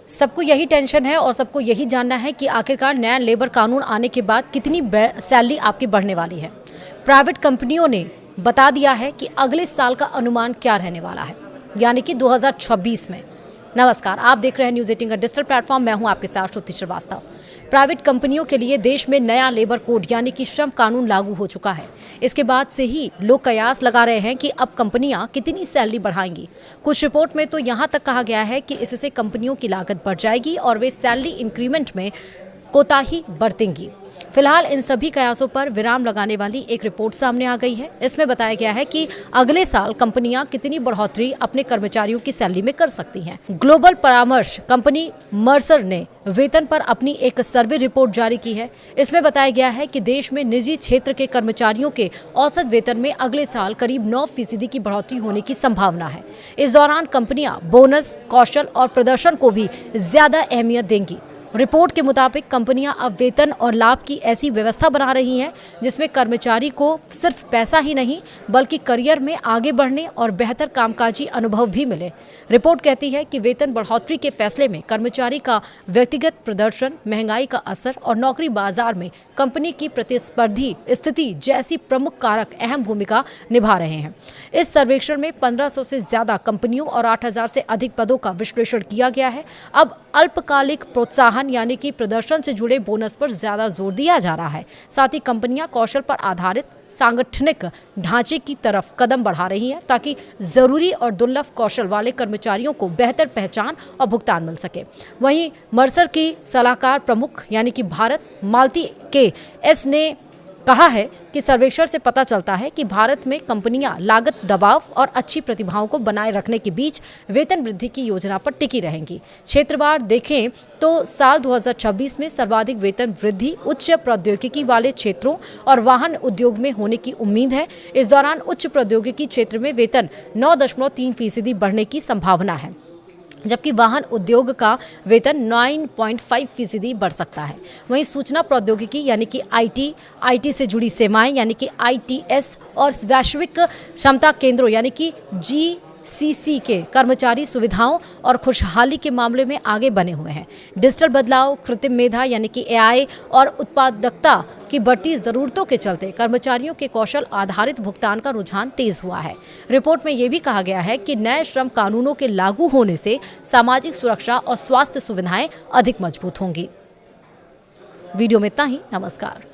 सबको यही टेंशन है और सबको यही जानना है कि आखिरकार नया लेबर कानून आने के बाद कितनी सैलरी आपकी बढ़ने वाली है। प्राइवेट कंपनियों ने बता दिया है कि अगले साल का अनुमान क्या रहने वाला है, यानी कि 2026 में। नमस्कार, आप देख रहे हैं न्यूज़ 18 का डिजिटल प्लेटफॉर्म। मैं हूं आपके साथ श्रुति श्रीवास्तव। प्राइवेट कंपनियों के लिए देश में नया लेबर कोड यानी कि श्रम कानून लागू हो चुका है। इसके बाद से ही लोग कयास लगा रहे हैं कि अब कंपनियां कितनी सैलरी बढ़ाएंगी। कुछ रिपोर्ट में तो यहां तक कहा गया है कि इससे कंपनियों की लागत बढ़ जाएगी और वे सैलरी इंक्रीमेंट में कोताही बरतेंगी। फिलहाल इन सभी कयासों पर विराम लगाने वाली एक रिपोर्ट सामने आ गई है। इसमें बताया गया है कि अगले साल कंपनियां कितनी बढ़ोतरी अपने कर्मचारियों की सैलरी में कर सकती हैं। ग्लोबल परामर्श कंपनी मर्सर ने वेतन पर अपनी एक सर्वे रिपोर्ट जारी की है। इसमें बताया गया है कि देश में निजी क्षेत्र के कर्मचारियों के औसत वेतन में अगले साल करीब 9% की बढ़ोतरी होने की संभावना है। इस दौरान कंपनियां बोनस, कौशल और प्रदर्शन को भी ज्यादा अहमियत देंगी। रिपोर्ट के मुताबिक कंपनियां अब वेतन और लाभ की ऐसी व्यवस्था बना रही हैं जिसमें कर्मचारी को सिर्फ पैसा ही नहीं बल्कि करियर में आगे बढ़ने और बेहतर कामकाजी अनुभव भी मिले। रिपोर्ट कहती है कि वेतन बढ़ोतरी के फैसले में कर्मचारी का व्यक्तिगत प्रदर्शन, महंगाई का असर और नौकरी बाजार में कंपनी की प्रतिस्पर्धी स्थिति जैसी प्रमुख कारक अहम भूमिका निभा रहे हैं। इस सर्वेक्षण में 1500 से ज्यादा कंपनियों और 8000 से अधिक पदों का विश्लेषण किया गया है। अब अल्पकालिक प्रोत्साहन यानी कि प्रदर्शन से जुड़े बोनस पर ज्यादा जोर दिया जा रहा है। साथ ही कंपनियां कौशल पर आधारित सांगठनिक ढांचे की तरफ कदम बढ़ा रही हैं ताकि जरूरी और दुर्लभ कौशल वाले कर्मचारियों को बेहतर पहचान और भुगतान मिल सके। वहीं मर्सर की सलाहकार प्रमुख यानी कि भारत मालती के एस ने कहा है कि सर्वेक्षण से पता चलता है कि भारत में कंपनियां लागत दबाव और अच्छी प्रतिभाओं को बनाए रखने के बीच वेतन वृद्धि की योजना पर टिकी रहेंगी। क्षेत्रवार देखें तो साल 2026 में सर्वाधिक वेतन वृद्धि उच्च प्रौद्योगिकी वाले क्षेत्रों और वाहन उद्योग में होने की उम्मीद है। इस दौरान उच्च प्रौद्योगिकी क्षेत्र में वेतन 9.3% बढ़ने की संभावना है, जबकि वाहन उद्योग का वेतन 9.5% बढ़ सकता है। वहीं सूचना प्रौद्योगिकी यानी कि आईटी से जुड़ी सेवाएं यानी कि आईटीएस और वैश्विक क्षमता केंद्रों यानी कि जीसीसी के कर्मचारी सुविधाओं और खुशहाली के मामले में आगे बने हुए हैं। डिजिटल बदलाव, कृत्रिम मेधा यानी कि एआई और उत्पादकता की बढ़ती जरूरतों के चलते कर्मचारियों के कौशल आधारित भुगतान का रुझान तेज हुआ है। रिपोर्ट में यह भी कहा गया है कि नए श्रम कानूनों के लागू होने से सामाजिक सुरक्षा और स्वास्थ्य सुविधाएं अधिक मजबूत होंगी। वीडियो में इतना ही। नमस्कार।